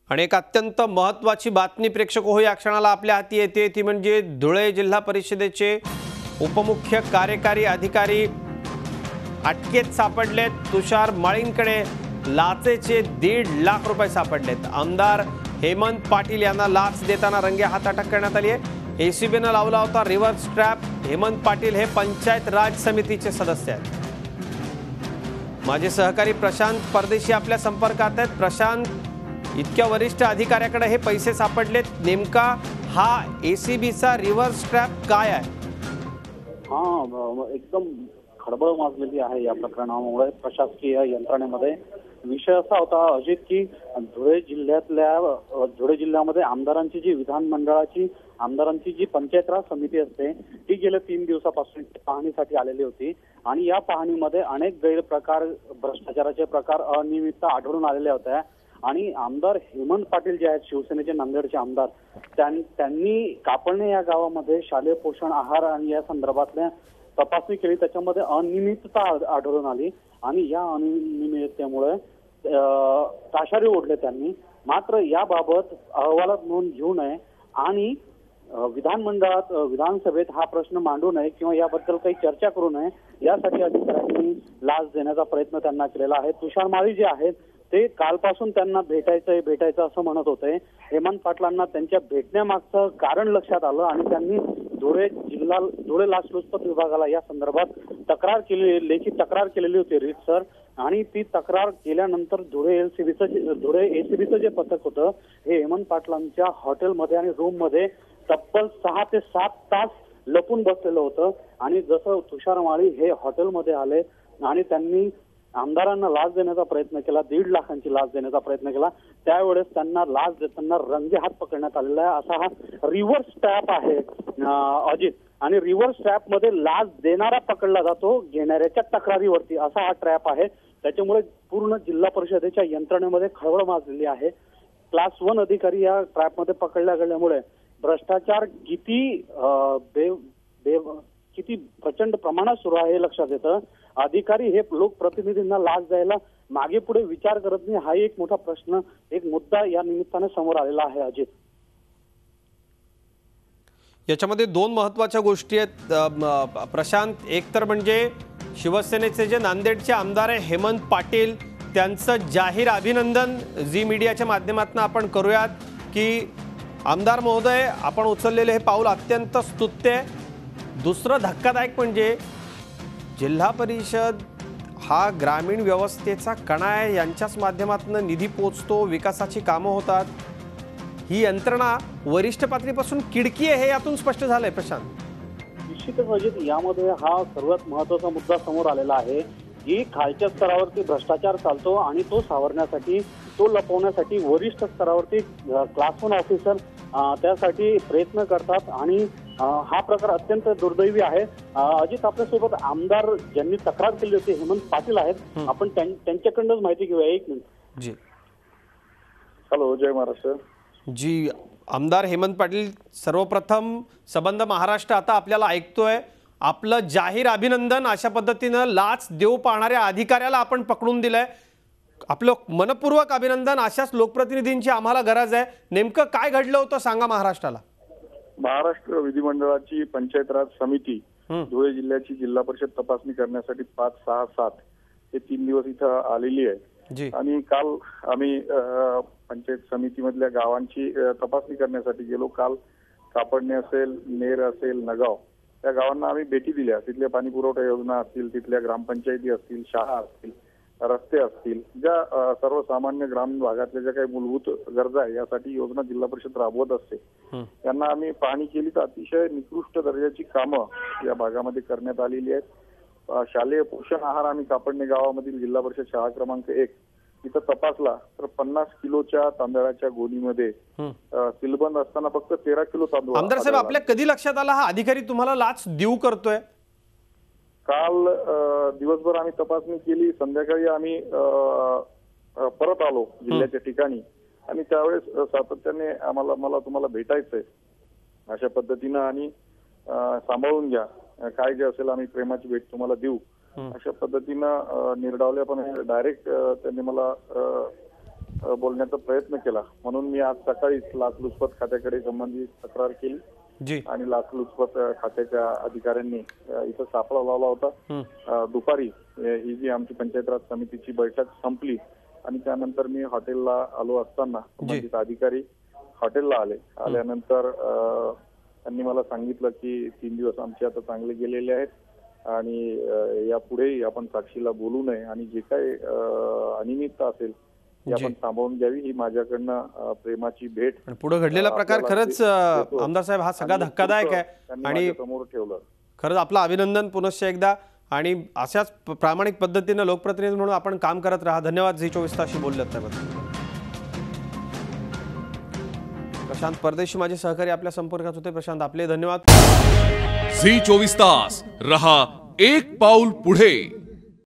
आणि एक अत्यंत महत्त्वाची बातमी प्रेक्षक हो या क्षणाला आपल्या हाती येते ती म्हणजे धुळे जिल्हा परिषदेचे उपमुख्य कार्यकारी अधिकारी अटकेत सापडलेत। तुषार माळींकडे लाचेचे 1.5 लाख रुपये सापडलेत। आमदार हेमंत पाटील यांना लाच देताना रंगे हात अटक करण्यात आली आहे। एसीबीने लावला होता रिव्हर्स ट्रॅप। हेमंत पाटील हे पंचायत राज समितीचे सदस्य आहेत। माझे सहकारी प्रशांत परदेशी आपल्या संपर्कात आहेत। प्रशांत, इतक्या वरिष्ठ अधिकाऱ्याकडे हे पैसे सापडलेत, नेमका हा एसीबीचा रिव्हर्स ट्रॅप काय आहे? एकदम खळबळ माजलेली आहे या प्रकरणामुळे प्रशासकीय यंत्रणेमध्ये। विषय असा होता अजित की धुळे जिल्ह्यामध्ये आमदारांची जी विधानमंडळाची आमदारांची जी पंचायत राज समिती असते ती गेल्या 3 दिवसापासून पाहणीसाठी आलेली होती आणि या पाहणीमध्ये अनेक गैरप्रकार, भ्रष्टाचाराचे प्रकार, अनियमितता आढळून आलेल्या होत्या आणि आमदार हेमंत पाटील जे आहेत शिवसेनेचे नांदेडचे आमदार, त्यांनी कापडणे या गावामध्ये शालेय पोषण आहार आणि या संदर्भातल्या तपासणी केली। त्याच्यामध्ये अनियमितता आढळून आली आणि या अनियमिततेमुळे ताशारी ओढले त्यांनी। मात्र याबाबत अहवालात नोंद घेऊ नये आणि विधानमंडळात विधानसभेत हा प्रश्न मांडू नये किंवा याबद्दल काही चर्चा करू नये यासाठी अधिकाऱ्यांनी लाच देण्याचा प्रयत्न त्यांना केलेला आहे। तुषार माळी जे आहेत ते कालपासून त्यांना भेटायचं असं म्हणत होते। हेमंत पाटलांना त्यांच्या भेटण्यामागचं कारण लक्षात आलं आणि त्यांनी धुळे लाचलुचपत विभागाला या संदर्भात लेखी तक्रार केलेली होती रीतसर आणि ती तक्रार केल्यानंतर धुळे एसीबीचं जे पथक होतं हे हेमंत पाटलांच्या हॉटेलमध्ये आणि रूम मध्ये तब्बल 6 ते 7 तास लपून बसलेलं होतं आणि जसं तुषार माळी हे हॉटेलमध्ये आले आणि त्यांनी आमदारांना लाच देण्याचा प्रयत्न केला, 1.5 लाखांची लाच देण्याचा प्रयत्न केला, त्यावेळेस त्यांना लाच देताना रंगे हात पकडण्यात आलेला आहे। असा हा रिव्हर्स ट्रॅप आहे अजित आणि रिव्हर्स ट्रॅप मध्ये लाच देणारा पकडला जातो घेणाऱ्याच्या तक्रारीवरती, असा हा ट्रॅप आहे। त्याच्यामुळे पूर्ण जिल्हा परिषदेच्या यंत्रणेमध्ये खळबळ माजलेली आहे। क्लास 1 अधिकारी या ट्रॅप मध्ये पकडल्या गेल्यामुळे भ्रष्टाचार किती प्रचंड प्रमाणात सुरू आहे हे लक्षात येतं। अधिकारी हे लोकप्रतिनिधींना लाच द्यायला मागे पुढे विचार करत नाही, हा एक मोठा प्रश्न, एक मुद्दा या निमित्ताने समोर आलेला आहे अजित। याच्यामध्ये 2 महत्त्वाच्या गोष्टी आहेत प्रशांत। एक तर म्हणजे शिवसेनेचे जे नांदेडचे आमदार आहे हेमंत पाटील, त्यांचं जाहीर अभिनंदन झी मीडियाच्या माध्यमातून आपण करूयात की आमदार महोदय, आपण उचललेले हे पाऊल अत्यंत स्तुत्य आहे। दुसरं धक्कादायक म्हणजे जिल्हा परिषद हा ग्रामीण व्यवस्थेचा कणा आहे, यांच्याच माध्यमातून निधी पोचतो, विकासाची कामं होतात। ही यंत्रणा वरिष्ठ पातळीपासून किडकी आहे हे यातून स्पष्ट झालंय प्रशांत। निश्चितच अजित, यामध्ये हा सर्वात महत्त्वाचा मुद्दा समोर आलेला आहे की खालच्या स्तरावरती भ्रष्टाचार चालतो आणि तो सावरण्यासाठी, तो लपवण्यासाठी वरिष्ठ स्तरावरती क्लास 1 ऑफिसर त्यासाठी प्रयत्न करतात आणि हा प्रकार अत्यंत दुर्दैवी आहे। अजित, आपल्यासोबत आमदार ज्यांनी तक्रार केली होती हेमंत पाटील आहेत, आपण त्यांच्याकडूनच माहिती घेऊया। 1 मिनिट जी। हॅलो, जय महाराष्ट्र जी। आमदार हेमंत पाटील, सर्वप्रथम संबंध महाराष्ट्र आता आपल्याला ऐकतोय, आपलं जाहीर अभिनंदन। अशा पद्धतीनं लाच देऊ पाहणाऱ्या अधिकाऱ्याला आपण पकडून दिलंय, आपलं मनपूर्वक अभिनंदन। अशाच लोकप्रतिनिधींची आम्हाला गरज आहे। नेमकं काय घडलं होतं सांगा महाराष्ट्राला। महाराष्ट्र विधिमंडळाची पंचायत राज समिती धुळे जिल्ह्याची जिल्हा परिषद तपासणी करण्यासाठी 5, 6, 7 हे 3 दिवस इथं आलेली आहे आणि काल आम्ही पंचायत समितीमधल्या गावांची तपासणी करण्यासाठी गेलो। काल कापडणे असेल, नेर असेल, नगाव या गावांना आम्ही भेटी दिल्या। तिथल्या पाणी पुरवठा योजना असतील, तिथल्या ग्रामपंचायती असतील, शाळा असतील, रस्ते असतील, ज्या सर्वसामान्य ग्रामीण भागातल्या ज्या काही मूलभूत गरजा आहे यासाठी योजना जिल्हा परिषद राबवत असते, त्यांना आम्ही पाहणी केली तर अतिशय निकृष्ट दर्जाची कामं या भागामध्ये करण्यात आलेली आहेत। शालेय पोषण आहार आणि कापडणे गावामधील जिल्हा परिषद शाळा क्रमांक 1 इथं तपासला तर 50 किलोच्या तांदळाच्या गोणीमध्ये सीलबंद असताना फक्त 13 किलो तांदूळ। आमदार साहेब, आपल्या कधी लक्षात आला हा अधिकारी तुम्हाला लाच देऊ करतोय? काल दिवसभर आम्ही तपासणी केली, संध्याकाळी आम्ही परत आलो जिल्ह्याच्या ठिकाणी आणि त्यावेळेस सातत्याने मला तुम्हाला भेटायचंय अशा पद्धतीनं आणि सांभाळून घ्या, काय जे असेल आम्ही प्रेमाची भेट तुम्हाला देऊ अशा पद्धतीनं निर्डावल्यापणे डायरेक्ट त्यांनी मला बोलण्याचा प्रयत्न केला, म्हणून मी आज सकाळीच लाचलुचपत खात्याकडे संबंधित तक्रार केली जी आणि लाचलुचपत खात्याच्या अधिकाऱ्यांनी इथं सापळा लावला होता. दुपारी ही जी आमची पंचायत राज समितीची बैठक संपली आणि त्यानंतर मी हॉटेलला आलो असताना संबंधित अधिकारी हॉटेलला आल्यानंतर त्यांनी मला सांगितलं की 3 दिवस आमचे आता चांगले गेलेले आहेत आणि यापुढेही आपण साक्षीला बोलू नये आणि जे काही अनियमितता असेल ती आपण सांभाळून घ्यावी, ही माझ्याकडनं प्रेमाची भेट. पुढे घडलेला प्रकार खरंच आमदार साहेब हा सगळा धक्कादायक आहे आणि समोर ठेवलं. खरंच आपलं अभिनंदन पुनश्च एकदा आणि अशाच प्रामाणिक पद्धतीने लोकप्रतिनिधी म्हणून आपण काम करत राहा. धन्यवाद झी24 तासशी बोललात त्याबद्दल. प्रशांत परदेशी माझे सहकारी आपल्या संपर्कात होते. प्रशांत आपले धन्यवाद. झी24 तास रहा एक पाऊल पुढे.